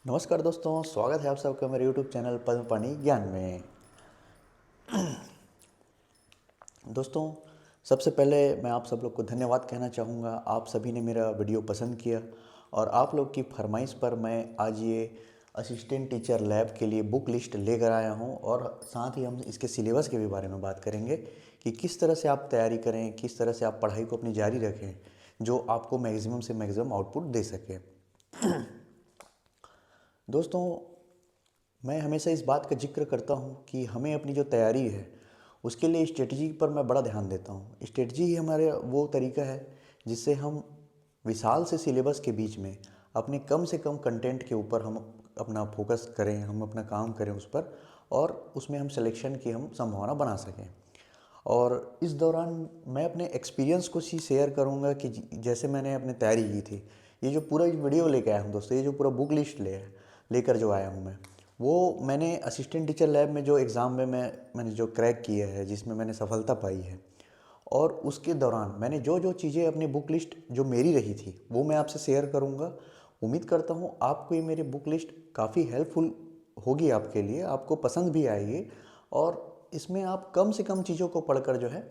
नमस्कार दोस्तों, स्वागत है आप सबका मेरे YouTube चैनल पद्म पाणि ज्ञान में। दोस्तों, सबसे पहले मैं आप सब लोग को धन्यवाद कहना चाहूँगा। आप सभी ने मेरा वीडियो पसंद किया और आप लोग की फरमाइश पर मैं आज ये असिस्टेंट टीचर लैब के लिए बुक लिस्ट लेकर आया हूँ और साथ ही हम इसके सिलेबस के भी बारे में बात करेंगे कि किस तरह से आप तैयारी करें, किस तरह से आप पढ़ाई को अपनी जारी रखें जो आपको मैक्सिमम से मैक्सिमम आउटपुट दे सके। दोस्तों, मैं हमेशा इस बात का जिक्र करता हूँ कि हमें अपनी जो तैयारी है उसके लिए स्ट्रेटजी पर मैं बड़ा ध्यान देता हूँ। स्ट्रेटजी ही हमारे वो तरीका है जिससे हम विशाल से सिलेबस के बीच में अपने कम से कम कंटेंट के ऊपर हम अपना फोकस करें, हम अपना काम करें उस पर और उसमें हम सिलेक्शन की हम संभावना बना सकें। और इस दौरान मैं अपने एक्सपीरियंस को ही शेयर करूंगा कि जैसे मैंने अपनी तैयारी की थी। ये जो पूरा वीडियो लेके आया हूँ दोस्तों, ये जो पूरा बुक लिस्ट लेकर जो आया हूँ मैं, वो मैंने असिस्टेंट टीचर लैब में जो एग्ज़ाम में मैंने जो क्रैक किया है, जिसमें मैंने सफलता पाई है, और उसके दौरान मैंने जो जो चीज़ें अपनी बुक लिस्ट जो मेरी रही थी वो मैं आपसे शेयर करूँगा। उम्मीद करता हूँ आपको ये मेरी बुक लिस्ट काफ़ी हेल्पफुल होगी, आपके लिए आपको पसंद भी आएगी और इसमें आप कम से कम चीज़ों को पढ़कर जो है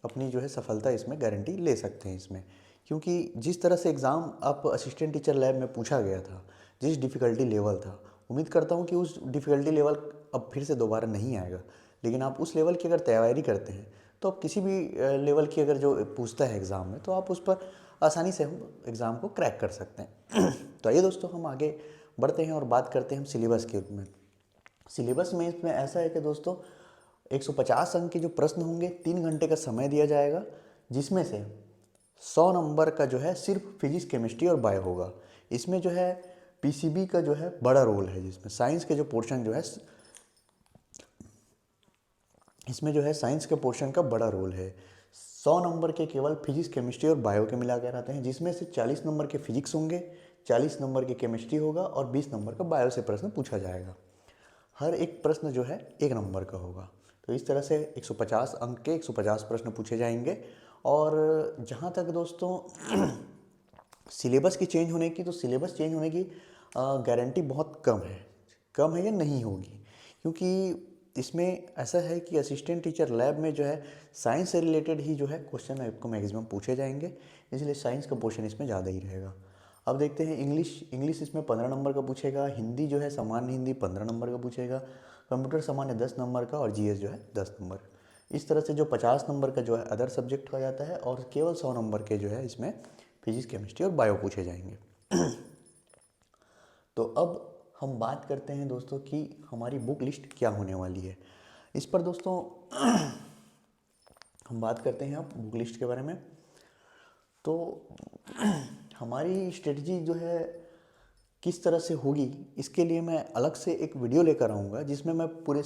अपनी जो है सफलता इसमें गारंटी ले सकते हैं इसमें। क्योंकि जिस तरह से एग्ज़ाम आप असिस्टेंट टीचर लैब में पूछा गया था, जिस डिफ़िकल्टी लेवल था, उम्मीद करता हूँ कि उस डिफ़िकल्टी लेवल अब फिर से दोबारा नहीं आएगा। लेकिन आप उस लेवल की अगर तैयारी करते हैं तो आप किसी भी लेवल की अगर जो पूछता है एग्ज़ाम में तो आप उस पर आसानी से हम एग्ज़ाम को क्रैक कर सकते हैं। तो आइए दोस्तों, हम आगे बढ़ते हैं और बात करते हैं हम सिलेबस के में। सिलेबस में इसमें ऐसा है कि दोस्तों 150 अंक के जो प्रश्न होंगे, 3 घंटे का समय दिया जाएगा, जिसमें से 100 नंबर का जो है सिर्फ फिजिक्स, केमिस्ट्री और बायो होगा। इसमें जो है पीसीबी का जो है बड़ा रोल है, जिसमें साइंस के जो पोर्शन जो है इसमें जो है साइंस के पोर्शन का बड़ा रोल है। 100 नंबर के केवल फिजिक्स, केमिस्ट्री और बायो के मिला के रहते हैं, जिसमें से 40 नंबर के फिजिक्स होंगे, 40 नंबर के केमिस्ट्री होगा और 20 नंबर का बायो से प्रश्न पूछा जाएगा। हर एक प्रश्न जो है 1 नंबर का होगा। तो इस तरह से 150 अंक के 150 प्रश्न पूछे जाएंगे। और जहाँ तक दोस्तों सिलेबस की चेंज होने की, तो सिलेबस चेंज होने की गारंटी बहुत कम है या नहीं होगी। क्योंकि इसमें ऐसा है कि असिस्टेंट टीचर लैब में जो है साइंस से रिलेटेड ही जो है क्वेश्चन आपको मैक्सिमम पूछे जाएंगे, इसलिए साइंस का पोर्शन इसमें ज़्यादा ही रहेगा। अब देखते हैं इंग्लिश इसमें 15 नंबर का पूछेगा, हिंदी जो है सामान्य हिंदी 15 नंबर का पूछेगा, कंप्यूटर सामान्य 10 नंबर का और जीएस जो है 10 नंबर। इस तरह से जो 50 नंबर का जो है अदर सब्जेक्ट हो जाता है और केवल 100 नंबर के जो है इसमें फिजिक्स, केमिस्ट्री और बायो पूछे जाएंगे। तो अब हम बात करते हैं दोस्तों कि हमारी बुक लिस्ट क्या होने वाली है। इस पर दोस्तों हम बात करते हैं अब बुक लिस्ट के बारे में। तो हमारी स्ट्रेटजी जो है किस तरह से होगी, इसके लिए मैं अलग से एक वीडियो लेकर आऊँगा, जिसमें मैं पूरे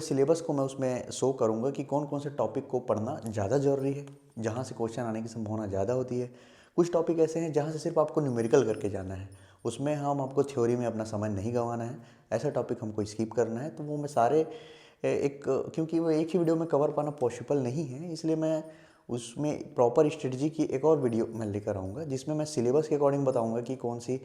सिलेबस को मैं उसमें शो करूँगा कि कौन कौन से टॉपिक को पढ़ना ज़्यादा ज़रूरी है, जहाँ से क्वेश्चन आने की संभावना ज़्यादा होती है। कुछ टॉपिक ऐसे हैं जहाँ से सिर्फ आपको न्यूमेरिकल करके जाना है, उसमें हम आपको थ्योरी में अपना समय नहीं गंवाना है, ऐसा टॉपिक हमको स्किप करना है। तो वो मैं सारे एक क्योंकि वो एक ही वीडियो में कवर पाना पॉसिबल नहीं है, इसलिए मैं उसमें प्रॉपर स्ट्रेटजी की एक और वीडियो मैं लेकर आऊँगा, जिसमें मैं सिलेबस के अकॉर्डिंग बताऊँगा कि कौन सी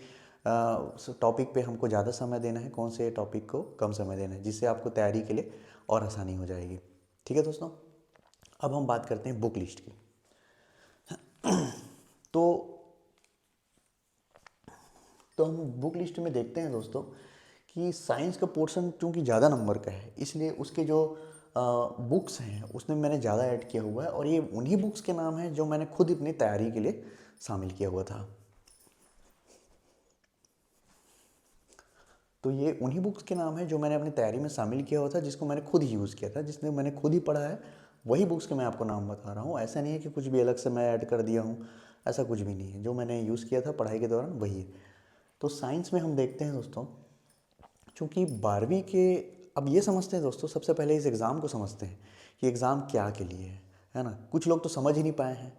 टॉपिक पे हमको ज़्यादा समय देना है, कौन से टॉपिक को कम समय देना है, जिससे आपको तैयारी के लिए और आसानी हो जाएगी। ठीक है दोस्तों, अब हम बात करते हैं बुक लिस्ट की। तो तो हम बुक लिस्ट में देखते हैं दोस्तों कि साइंस का पोर्शन चूँकि ज़्यादा नंबर का है, इसलिए उसके जो बुक्स हैं उसमें मैंने ज़्यादा ऐड किया हुआ है और ये उन्हीं बुक्स के नाम हैं जो मैंने खुद अपनी तैयारी के लिए शामिल किया हुआ था। तो ये उन्हीं बुक्स के नाम है जो मैंने अपनी तैयारी में शामिल किया हुआ था, जिसको मैंने खुद ही यूज़ किया था, जिसने मैंने खुद ही पढ़ा है, वही बुक्स के मैं आपको नाम बता रहा हूँ। ऐसा नहीं है कि कुछ भी अलग से मैं ऐड कर दिया हूँ, ऐसा कुछ भी नहीं है। जो मैंने यूज़ किया था पढ़ाई के दौरान वही है। तो साइंस में हम देखते हैं दोस्तों, चूँकि 12वीं के, अब ये समझते हैं दोस्तों, सबसे पहले इस एग्ज़ाम को समझते हैं कि एग्ज़ाम क्या के लिए है ना। कुछ लोग तो समझ ही नहीं पाए हैं।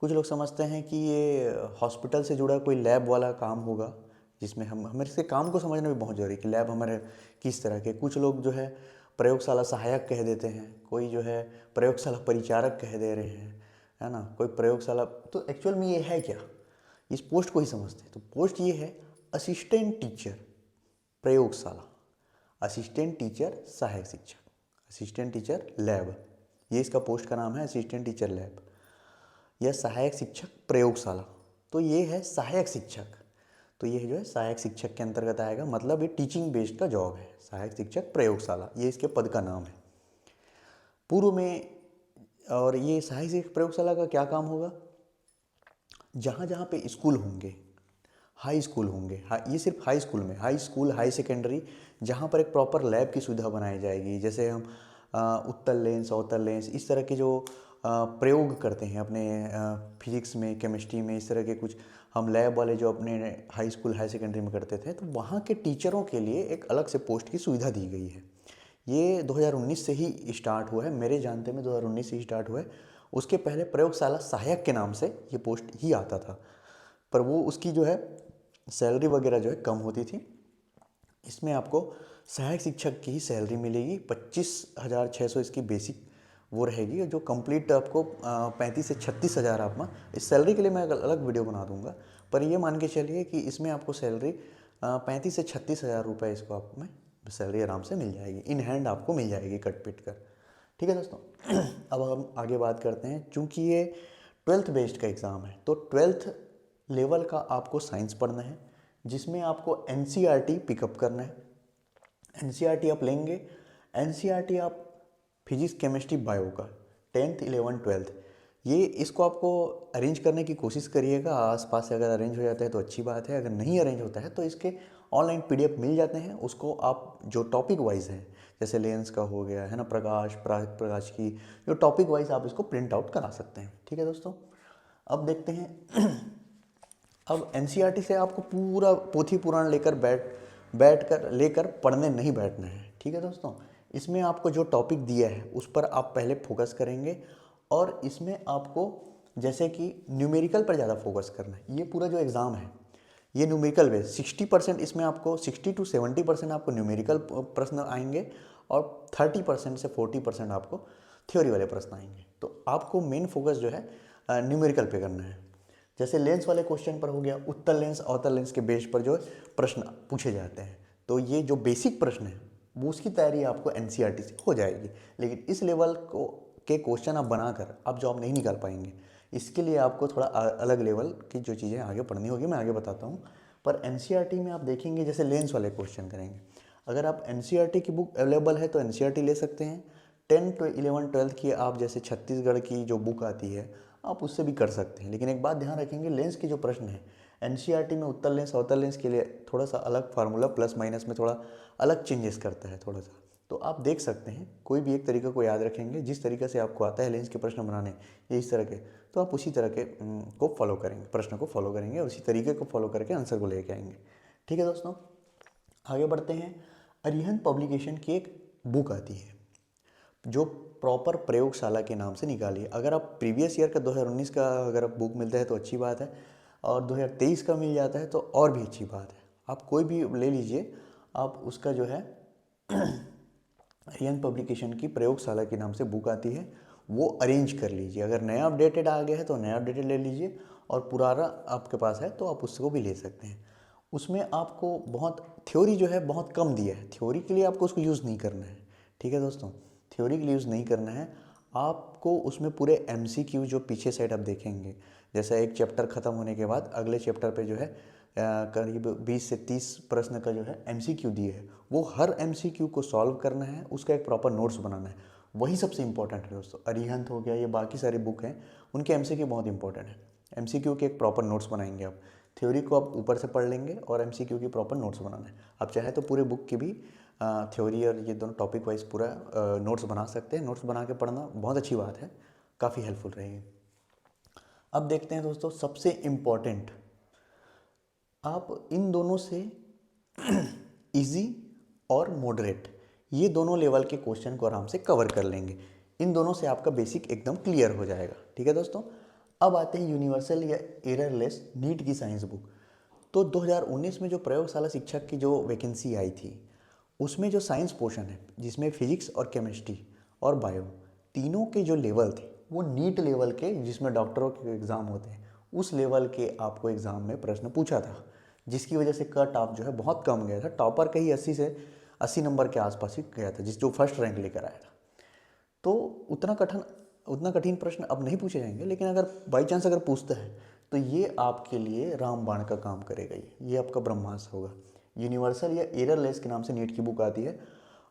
कुछ लोग समझते हैं कि ये हॉस्पिटल से जुड़ा कोई लैब वाला काम होगा, जिसमें हम हमें इसके काम को समझना भी बहुत ज़रूरी है कि लैब हमारे किस तरह के। कुछ लोग जो है प्रयोगशाला सहायक कह देते हैं, कोई जो है प्रयोगशाला परिचारक कह दे रहे हैं, है ना, कोई प्रयोगशाला। तो एक्चुअल में ये है क्या, इस पोस्ट को ही समझते हैं। तो पोस्ट ये है असिस्टेंट टीचर प्रयोगशाला, असिस्टेंट टीचर सहायक शिक्षक, असिस्टेंट टीचर लैब, ये इसका पोस्ट का नाम है, असिस्टेंट टीचर लैब या सहायक शिक्षक प्रयोगशाला। तो ये है सहायक शिक्षक, तो ये जो है सहायक शिक्षक के अंतर्गत आएगा, मतलब ये टीचिंग बेस्ड का जॉब है। सहायक शिक्षक प्रयोगशाला ये इसके पद का नाम है पूर्व में। और ये सहायक शिक्षक प्रयोगशाला का क्या काम होगा, जहाँ जहाँ पे स्कूल होंगे, हाई स्कूल होंगे, ये सिर्फ हाई स्कूल में, हाई स्कूल हाई सेकेंडरी, जहाँ पर एक प्रॉपर लैब की सुविधा बनाई जाएगी। जैसे हम उत्तल लेंस अवतल लेंस इस तरह के जो प्रयोग करते हैं अपने फिजिक्स में, केमिस्ट्री में, इस तरह के कुछ हम लैब वाले जो अपने हाई स्कूल हाई सेकेंडरी में करते थे, तो वहाँ के टीचरों के लिए एक अलग से पोस्ट की सुविधा दी गई है। ये 2019 से ही स्टार्ट हुआ है, मेरे जानते में 2019 से ही स्टार्ट हुआ है। उसके पहले प्रयोगशाला सहायक के नाम से ये पोस्ट ही आता था, पर वो उसकी जो है सैलरी वगैरह जो है कम होती थी। इसमें आपको सहायक शिक्षक की ही सैलरी मिलेगी, 25,600 इसकी बेसिक वो रहेगी, जो कंप्लीट आपको 35 से 36,000 आप में, इस सैलरी के लिए मैं अलग वीडियो बना दूंगा, पर ये मान के चलिए कि इसमें आपको सैलरी 35 से 36,000 रुपये इसको आप में सैलरी आराम से मिल जाएगी, इन हैंड आपको मिल जाएगी कट पिट कर। ठीक है दोस्तों, अब हम आगे बात करते हैं। चूँकि ये 12th बेस्ड का एग्ज़ाम है, तो 12th लेवल का आपको साइंस पढ़ना है, जिसमें आपको NCERT पिकअप करना है। NCERT आप लेंगे, NCERT आप फिजिक्स केमिस्ट्री बायो का 10th 11th 12th, ये इसको आपको अरेंज करने की कोशिश करिएगा। आसपास से अगर अरेंज हो जाता है तो अच्छी बात है, अगर नहीं अरेंज होता है तो इसके ऑनलाइन PDF मिल जाते हैं। उसको आप जो टॉपिक वाइज हैं, जैसे लेंस का हो गया है ना, प्रकाश की जो टॉपिक वाइज आप इसको प्रिंट आउट करा सकते हैं। ठीक है दोस्तों, अब देखते हैं अब NCERT से आपको पूरा पोथी पुराण लेकर पढ़ने नहीं बैठना है। ठीक है दोस्तों, इसमें आपको जो टॉपिक दिया है उस पर आप पहले फोकस करेंगे, और इसमें आपको जैसे कि न्यूमेरिकल पर ज़्यादा फोकस करना है। ये पूरा जो एग्ज़ाम है ये न्यूमेरिकल बेस, 60% इसमें आपको 60 to 70% आपको न्यूमेरिकल प्रश्न आएंगे, और 30% से 40% आपको थ्योरी वाले प्रश्न आएंगे। तो आपको मेन फोकस जो है न्यूमेरिकल पे करना है। जैसे लेंस वाले क्वेश्चन पर हो गया, उत्तल लेंस अवतल लेंस के बेस पर जो प्रश्न पूछे जाते हैं, तो ये जो बेसिक प्रश्न है वो उसकी तैयारी आपको NCERT से हो जाएगी। लेकिन इस लेवल के क्वेश्चन आप बनाकर आप जॉब नहीं निकाल पाएंगे। इसके लिए आपको थोड़ा अलग लेवल की जो चीज़ें आगे पढ़नी होगी, मैं आगे बताता हूँ। पर NCERT में आप देखेंगे जैसे लेंस वाले क्वेश्चन करेंगे, अगर आप NCERT की बुक अवेलेबल है तो NCERT ले सकते हैं। 10 to 11 12th की आप जैसे छत्तीसगढ़ की जो बुक आती है आप उससे भी कर सकते हैं। लेकिन एक बात ध्यान रखेंगे, लेंस के जो प्रश्न है NCERT में उत्तल लेंस अवतल लेंस के लिए थोड़ा सा अलग फार्मूला, प्लस माइनस में थोड़ा अलग चेंजेस करता है थोड़ा सा। तो आप देख सकते हैं, कोई भी एक तरीका को याद रखेंगे, जिस तरीके से आपको आता है लेंस के प्रश्न बनाने ये इस तरह के, तो आप उसी तरह के को फॉलो करेंगे, प्रश्न को फॉलो करेंगे, उसी तरीके को फॉलो करके आंसर को लेके आएंगे। ठीक है दोस्तों, आगे बढ़ते हैं। अरिहंत पब्लिकेशन की एक बुक आती है जो प्रॉपर प्रयोगशाला के नाम से निकाली है। अगर आप प्रीवियस ईयर का 2019 का अगर आप बुक मिलता है तो अच्छी बात है, और 2023 का मिल जाता है तो और भी अच्छी बात है। आप कोई भी ले लीजिए, आप उसका जो है अरिहंत पब्लिकेशन की प्रयोगशाला के नाम से बुक आती है, वो अरेंज कर लीजिए। अगर नया अपडेटेड आ गया है तो नया अपडेटेड ले लीजिए, और पुराना आपके पास है तो आप उसको भी ले सकते हैं। उसमें आपको बहुत थ्योरी जो है बहुत कम दिया है, थ्योरी के लिए आपको उसको यूज़ नहीं करना है। ठीक है दोस्तों, थ्योरी के लिए यूज़ नहीं करना है आपको। उसमें पूरे MCQ जो पीछे साइड आप देखेंगे, जैसा एक चैप्टर ख़त्म होने के बाद अगले चैप्टर पे जो है करीब 20 से 30 प्रश्न का जो है MCQ दिए है, वो हर MCQ को सॉल्व करना है, उसका एक प्रॉपर नोट्स बनाना है। वही सबसे इंपॉर्टेंट है दोस्तों। अरिहंत हो गया, ये बाकी सारी बुक हैं, उनके MCQ बहुत इंपॉर्टेंट है। MCQ के एक प्रॉपर नोट्स बनाएंगे आप, थ्योरी को आप ऊपर से पढ़ लेंगे और MCQ की प्रॉपर नोट्स बनाना है। आप चाहे तो पूरे बुक की भी थ्योरी और ये दोनों टॉपिक वाइज पूरा नोट्स बना सकते हैं। नोट्स बना के पढ़ना बहुत अच्छी बात है, काफ़ी हेल्पफुल रहेगी। अब देखते हैं दोस्तों, सबसे इम्पॉर्टेंट, आप इन दोनों से इजी और मॉडरेट, ये दोनों लेवल के क्वेश्चन को आराम से कवर कर लेंगे। इन दोनों से आपका बेसिक एकदम क्लियर हो जाएगा। ठीक है दोस्तों, अब आते हैं यूनिवर्सल या एररलेस नीट की साइंस बुक। तो 2019 में जो प्रयोगशाला शिक्षक की जो वैकेंसी आई थी, उसमें जो साइंस पोर्शन है, जिसमें फिजिक्स और केमिस्ट्री और बायो तीनों के जो लेवल थे वो नीट लेवल के, जिसमें डॉक्टरों के एग्ज़ाम होते हैं, उस लेवल के आपको एग्ज़ाम में प्रश्न पूछा था। जिसकी वजह से कट ऑफ जो है बहुत कम गया था। टॉपर का ही 80 नंबर के आसपास ही गया था, जो फर्स्ट रैंक लेकर आया था। तो उतना कठिन प्रश्न अब नहीं पूछे जाएंगे, लेकिन अगर बाई चांस अगर पूछता है तो ये आपके लिए रामबाण का काम करेगा। ये आपका ब्रह्मास्त्र होगा। यूनिवर्सल या एररलेस के नाम से नीट की बुक आती है।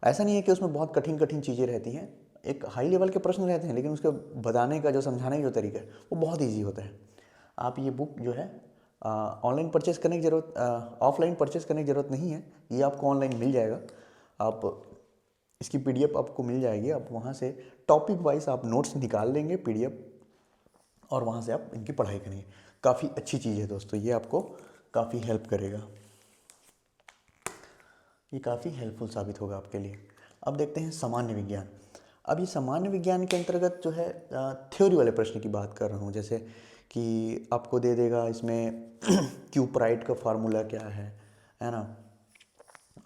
ऐसा नहीं है कि उसमें बहुत कठिन कठिन चीज़ें रहती हैं, एक हाई लेवल के प्रश्न रहते हैं, लेकिन उसके बताने का जो समझाने का जो तरीका है वो बहुत ईजी होता है। आप ये बुक जो है ऑनलाइन परचेस करने की ज़रूरत, ऑफलाइन परचेस करने की ज़रूरत नहीं है। ये आपको ऑनलाइन मिल जाएगा। आप इसकी पीडीएफ आपको मिल जाएगी। आप वहाँ से टॉपिक वाइज आप नोट्स निकाल लेंगे पीडीएफ, और वहाँ से आप इनकी पढ़ाई करेंगे। काफ़ी अच्छी चीज़ है दोस्तों, ये आपको काफ़ी हेल्प करेगा। ये काफ़ी हेल्पफुल साबित होगा आपके लिए। अब देखते हैं सामान्य विज्ञान। अब ये सामान्य विज्ञान के अंतर्गत जो है थ्योरी वाले प्रश्न की बात कर रहा हूँ। जैसे कि आपको दे देगा इसमें क्यूपराइट का फार्मूला क्या है ना,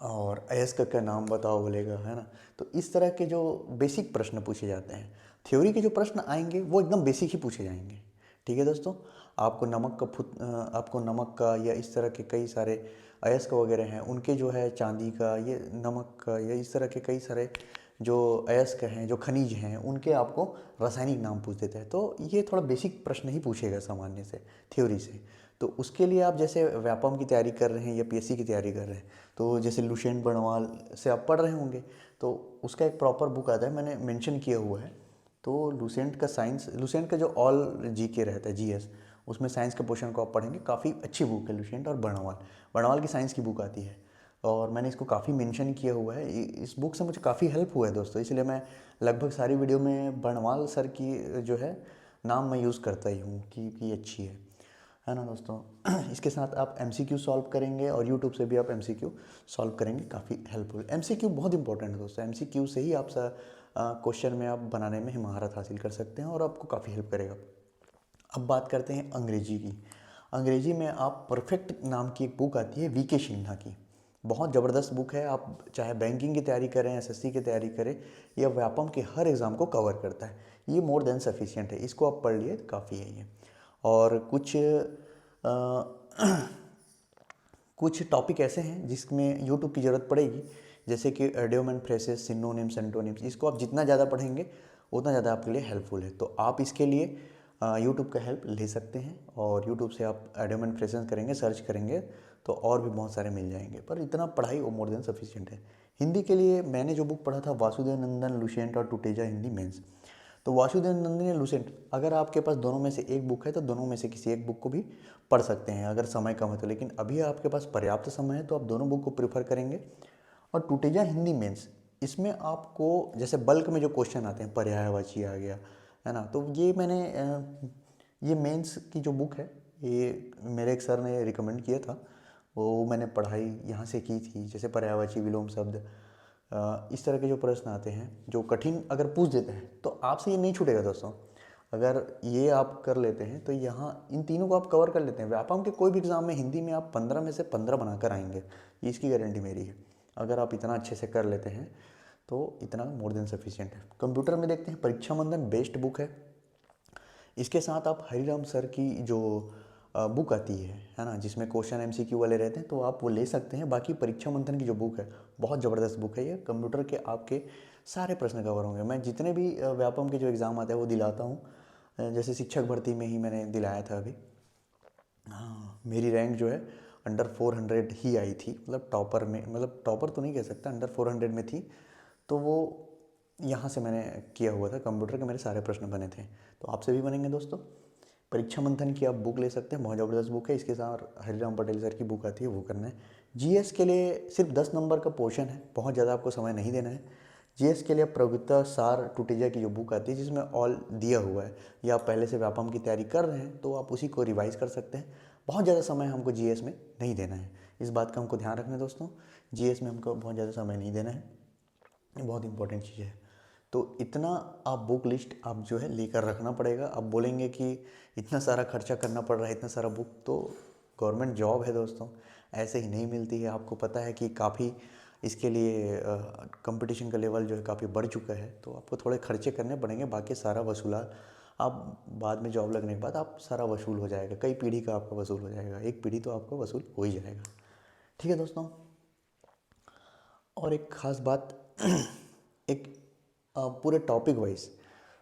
और अयस्क का नाम बताओ बोलेगा, है ना। तो इस तरह के जो बेसिक प्रश्न पूछे जाते हैं, थ्योरी के जो प्रश्न आएंगे वो एकदम बेसिक ही पूछे जाएंगे। ठीक है दोस्तों, आपको नमक का या इस तरह के कई सारे अयस्क वगैरह हैं उनके जो है चांदी का, ये नमक का, या इस तरह के कई सारे जो अयस्क हैं, जो खनिज हैं, उनके आपको रासायनिक नाम पूछ देते हैं। तो ये थोड़ा बेसिक प्रश्न ही पूछेगा सामान्य से, थ्योरी से। तो उसके लिए आप जैसे व्यापम की तैयारी कर रहे हैं या पीएससी की तैयारी कर रहे हैं, तो जैसे लुसेंट बर्नवाल से आप पढ़ रहे होंगे, तो उसका एक प्रॉपर बुक आता है, मैंने मेंशन किया हुआ है। तो लुसेंट का जो ऑल जीके रहता है, जीएस, उसमें साइंस के पोर्शन को आप पढ़ेंगे। काफ़ी अच्छी बुक है लुसेंट और बर्नवाल की साइंस की बुक आती है, और मैंने इसको काफ़ी मेंशन किया हुआ है। इस बुक से मुझे काफ़ी हेल्प हुआ है दोस्तों, इसलिए मैं लगभग सारी वीडियो में बर्नवाल सर की जो है नाम मैं यूज़ करता ही हूँ कि अच्छी है ना दोस्तों। इसके साथ आप एमसीक्यू सॉल्व करेंगे, और यूट्यूब से भी आप एमसीक्यू सॉल्व करेंगे, काफ़ी हेल्पफुल। एमसीक्यू बहुत इंपॉर्टेंट है दोस्तों। एमसीक्यू से ही आप क्वेश्चन में आप बनाने में ही महारत हासिल कर सकते हैं, और आपको काफ़ी हेल्प करेगा। अब बात करते हैं अंग्रेजी की। अंग्रेजी में आप परफेक्ट नाम की एक बुक आती है वीके सिन्हा की। बहुत ज़बरदस्त बुक है। आप चाहे बैंकिंग की तैयारी करें, एसएससी की तैयारी करें, या व्यापम के हर एग्ज़ाम को कवर करता है। ये मोर देन सफिशिएंट है, इसको आप पढ़ लिए काफ़ी है ये। और कुछ टॉपिक ऐसे हैं जिसमें यूट्यूब की ज़रूरत पड़ेगी, जैसे कि एडियोम एंड फ्रेसेस, सिनोनिम्स, एंटोनिम्स। इसको आप जितना ज़्यादा पढ़ेंगे उतना ज़्यादा आपके लिए हेल्पफुल है। तो आप इसके लिए यूट्यूब का हेल्प ले सकते हैं, और यूट्यूब से आप एडियोम एंड फ्रेसेस करेंगे, सर्च करेंगे तो और भी बहुत सारे मिल जाएंगे। पर इतना पढ़ाई वो मोर देन सफिशिएंट है। हिंदी के लिए मैंने जो बुक पढ़ा था, वासुदेव नंदन लुसेंट और टुटेजा हिंदी मेंस। तो वासुदेव नंदन या लुसेंट, अगर आपके पास दोनों में से एक बुक है तो दोनों में से किसी एक बुक को भी पढ़ सकते हैं अगर समय कम है तो। लेकिन अभी आपके पास पर्याप्त समय है तो आप दोनों बुक को प्रेफर करेंगे। और टुटेजा हिंदी मेंस, इसमें आपको जैसे बल्क में जो क्वेश्चन आते हैं, पर्यायवाची आ गया, है ना। तो ये मेंस की जो बुक है, ये मेरे एक सर ने रिकमेंड किया था, वो मैंने पढ़ाई यहाँ से की थी। जैसे पर्यायवाची, विलोम शब्द, इस तरह के जो प्रश्न आते हैं जो कठिन अगर पूछ देते हैं, तो आपसे ये नहीं छूटेगा दोस्तों। अगर ये आप कर लेते हैं तो यहाँ इन तीनों को आप कवर कर लेते हैं, व्यापम के कोई भी एग्ज़ाम में हिंदी में आप 15 में से 15 बनाकर आएंगे, ये इसकी गारंटी मेरी है। अगर आप इतना अच्छे से कर लेते हैं तो इतना मोर देन सफिशिएंट है। कंप्यूटर में देखते हैं, परीक्षा मंथन बेस्ट बुक है। इसके साथ आप हरिराम सर की जो बुक आती है ना, जिसमें क्वेश्चन एमसीक्यू वाले रहते हैं, तो आप वो ले सकते हैं। बाकी परीक्षा मंथन की जो बुक है, बहुत ज़बरदस्त बुक है ये। कंप्यूटर के आपके सारे प्रश्न कवर होंगे। मैं जितने भी व्यापम के जो एग्ज़ाम आते हैं वो दिलाता हूँ। जैसे शिक्षक भर्ती में ही मैंने दिलाया था अभी। हाँ, मेरी रैंक जो है अंडर 400 ही आई थी, मतलब टॉपर में, मतलब टॉपर तो नहीं कह सकता, अंडर 400 में थी। तो वो यहाँ से मैंने किया हुआ था। कंप्यूटर के मेरे सारे प्रश्न बने थे, तो आपसे भी बनेंगे दोस्तों। परीक्षा मंथन की आप बुक ले सकते हैं, बहुत ज़बरदस्त बुक है। इसके साथ हरिराम पटेल सर की बुक आती है, वो करना है। जीएस के लिए सिर्फ 10 नंबर का पोर्शन है, बहुत ज़्यादा आपको समय नहीं देना है। जीएस के लिए प्रवृत्ता सार टुटेजा की जो बुक आती है, जिसमें ऑल दिया हुआ है, या आप पहले से व्यापम की तैयारी कर रहे हैं तो आप उसी को रिवाइज कर सकते हैं। बहुत ज़्यादा समय हमको जीएस में नहीं देना है, इस बात का हमको ध्यान रखना है दोस्तों। जीएस में हमको बहुत ज़्यादा समय नहीं देना है, ये बहुत इंपॉर्टेंट चीज़ है। तो इतना आप बुक लिस्ट आप जो है लेकर रखना पड़ेगा। आप बोलेंगे कि इतना सारा खर्चा करना पड़ रहा है, इतना सारा बुक, तो गवर्नमेंट जॉब है दोस्तों, ऐसे ही नहीं मिलती है। आपको पता है कि काफ़ी इसके लिए कंपटीशन का लेवल जो है काफ़ी बढ़ चुका है, तो आपको थोड़े खर्चे करने पड़ेंगे, बाकी सारा वसूला आप बाद में जॉब लगने के बाद आप सारा वसूल हो जाएगा, कई पीढ़ी का आपका वसूल हो जाएगा, एक पीढ़ी तो आपका वसूल हो ही जाएगा। ठीक है दोस्तों। और एक ख़ास बात एक पूरे टॉपिक वाइज,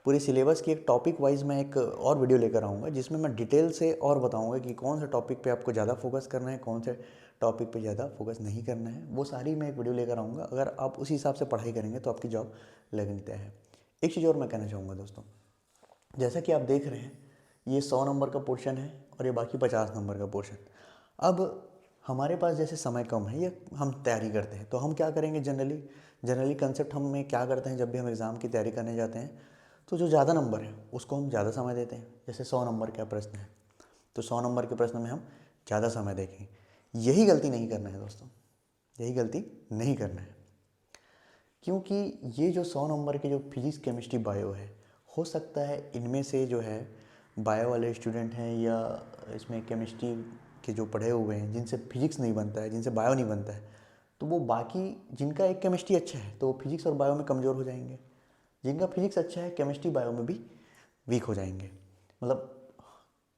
पूरे सिलेबस की एक टॉपिक वाइज मैं एक और वीडियो लेकर आऊँगा जिसमें मैं डिटेल से और बताऊँगा कि कौन से टॉपिक पे आपको ज़्यादा फोकस करना है, कौन से टॉपिक पे ज़्यादा फोकस नहीं करना है। वो सारी मैं एक वीडियो लेकर आऊँगा। अगर आप उसी हिसाब से पढ़ाई करेंगे तो आपकी जॉब लगनी तय है। एक चीज़ और मैं कहना चाहूँगा दोस्तों, जैसा कि आप देख रहे हैं ये 100 नंबर का पोर्शन है और ये बाकी 50 नंबर का पोर्शन। अब हमारे पास जैसे समय कम है, ये हम तैयारी करते हैं तो हम क्या करेंगे, जनरली कंसेप्ट हम में क्या करते हैं, जब भी हम एग्ज़ाम की तैयारी करने जाते हैं तो जो ज़्यादा नंबर है उसको हम ज़्यादा समय देते हैं। जैसे 100 नंबर का प्रश्न है तो 100 नंबर के प्रश्न में हम ज़्यादा समय देखेंगे। यही गलती नहीं करना है दोस्तों, यही गलती नहीं करना है, क्योंकि ये जो 100 नंबर के जो फिजिक्स केमिस्ट्री बायो है, हो सकता है इनमें से जो है बायो वाले स्टूडेंट हैं या इसमें केमिस्ट्री के जो पढ़े हुए हैं जिनसे फिजिक्स नहीं बनता है, जिनसे बायो नहीं बनता है, तो वो बाकी जिनका एक केमिस्ट्री अच्छा है तो वो फिजिक्स और बायो में कमज़ोर हो जाएंगे, जिनका फिजिक्स अच्छा है केमिस्ट्री बायो में भी वीक हो जाएंगे। मतलब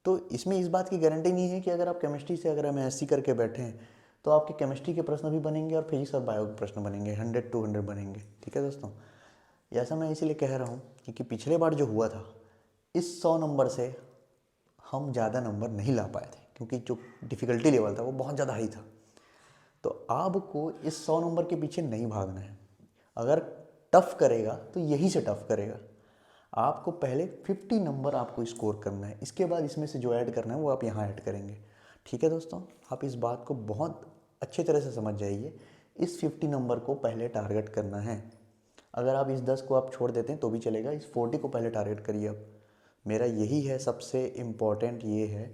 तो इसमें इस बात की गारंटी नहीं है कि अगर आप केमिस्ट्री से अगर MSc करके बैठे हैं तो आपके केमिस्ट्री के प्रश्न भी बनेंगे और फिजिक्स और बायो के प्रश्न बनेंगे, 100-200 बनेंगे। ठीक है दोस्तों, ऐसा मैं इसीलिए कह रहा हूँ क्योंकि पिछले बार जो हुआ था इस 100 नंबर से हम ज़्यादा नंबर नहीं ला पाए थे क्योंकि जो डिफ़िकल्टी लेवल था वो बहुत ज़्यादा हाई था। तो आपको इस 100 नंबर के पीछे नहीं भागना है। अगर टफ़ करेगा तो यही से टफ़ करेगा। आपको पहले 50 नंबर आपको स्कोर करना है, इसके बाद इसमें से जो ऐड करना है वो आप यहाँ ऐड करेंगे। ठीक है दोस्तों, आप इस बात को बहुत अच्छी तरह से समझ जाइए। इस 50 नंबर को पहले टारगेट करना है। अगर आप इस 10 को आप छोड़ देते हैं तो भी चलेगा, इस 40 को पहले टारगेट करिए आप। मेरा यही है सबसे इम्पॉर्टेंट, ये है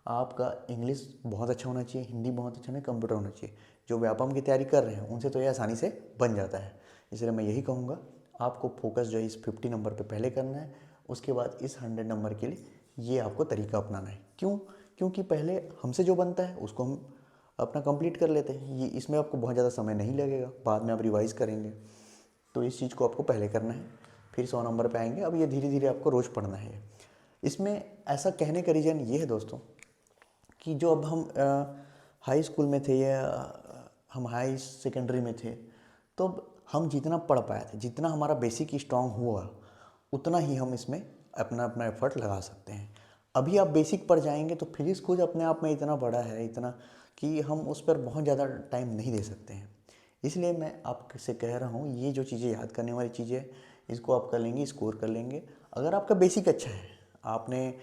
आपका इंग्लिश बहुत अच्छा होना चाहिए, हिंदी बहुत अच्छा नहीं, कंप्यूटर होना चाहिए। जो व्यापम की तैयारी कर रहे हैं उनसे तो ये आसानी से बन जाता है। इसलिए मैं यही कहूँगा आपको फोकस जो है इस 50 नंबर पे पहले करना है, उसके बाद इस 100 नंबर के लिए ये आपको तरीका अपनाना है। क्यों? क्योंकि पहले हमसे जो बनता है उसको हम अपना कंप्लीट कर लेते हैं, ये इसमें आपको बहुत ज़्यादा समय नहीं लगेगा, बाद में आप रिवाइज़ करेंगे। तो इस चीज़ को आपको पहले करना है, फिर 100 नंबर पे आएंगे। अब ये धीरे धीरे आपको रोज़ पढ़ना है। इसमें ऐसा कहने का रीज़न ये है दोस्तों कि जो अब हम हाई स्कूल में थे या हम हाई सेकेंडरी में थे, तो हम जितना पढ़ पाए थे, जितना हमारा बेसिक स्ट्रांग हुआ, उतना ही हम इसमें अपना अपना एफर्ट लगा सकते हैं। अभी आप बेसिक पर जाएंगे तो फिजिक्स खुद अपने आप में इतना बड़ा है, इतना कि हम उस पर बहुत ज़्यादा टाइम नहीं दे सकते हैं। इसलिए मैं आपसे कह रहा हूँ ये जो चीज़ें याद करने वाली चीज़ें हैं, इसको आप कर लेंगे, स्कोर कर लेंगे। अगर आपका बेसिक अच्छा है, आपने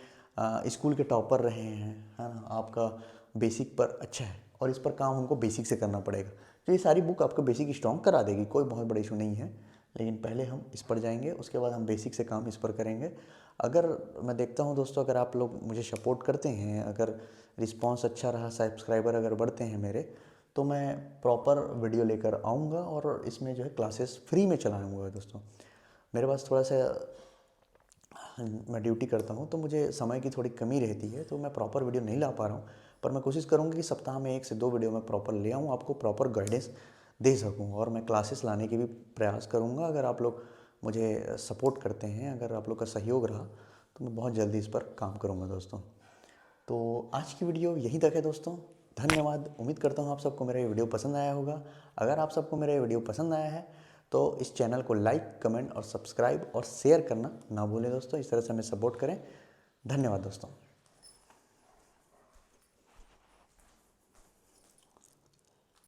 स्कूल के टॉपर रहे हैं, है ना, आपका बेसिक पर अच्छा है और इस पर काम हमको बेसिक से करना पड़ेगा, तो ये सारी बुक आपको बेसिक स्ट्रॉन्ग करा देगी, कोई बहुत बड़ा इशू नहीं है। लेकिन पहले हम इस पर जाएंगे, उसके बाद हम बेसिक से काम इस पर करेंगे। अगर मैं देखता हूँ दोस्तों, अगर आप लोग मुझे सपोर्ट करते हैं, अगर रिस्पांस अच्छा रहा, सब्सक्राइबर अगर बढ़ते हैं मेरे, तो मैं प्रॉपर वीडियो लेकर आऊँगा और इसमें जो है क्लासेस फ्री में चलाऊँगा दोस्तों। मेरे पास थोड़ा सा मैं ड्यूटी करता हूँ तो मुझे समय की थोड़ी कमी रहती है, तो मैं प्रॉपर वीडियो नहीं ला पा रहा हूँ, पर मैं कोशिश करूँगा कि सप्ताह में 1 से 2 वीडियो मैं प्रॉपर ले आऊँ, आपको प्रॉपर गाइडेंस दे सकूँ और मैं क्लासेस लाने की भी प्रयास करूँगा। अगर आप लोग मुझे सपोर्ट करते हैं, अगर आप लोग का सहयोग रहा, तो मैं बहुत जल्दी इस पर काम करूँगा दोस्तों। तो आज की वीडियो यहीं तक है दोस्तों। धन्यवाद। उम्मीद करता हूँ आप सबको मेरा ये वीडियो पसंद आया होगा। अगर आप सबको मेरा ये वीडियो पसंद आया है तो इस चैनल को लाइक, कमेंट और सब्सक्राइब और शेयर करना ना भूलें दोस्तों। इस तरह से हमें सपोर्ट करें। धन्यवाद दोस्तों।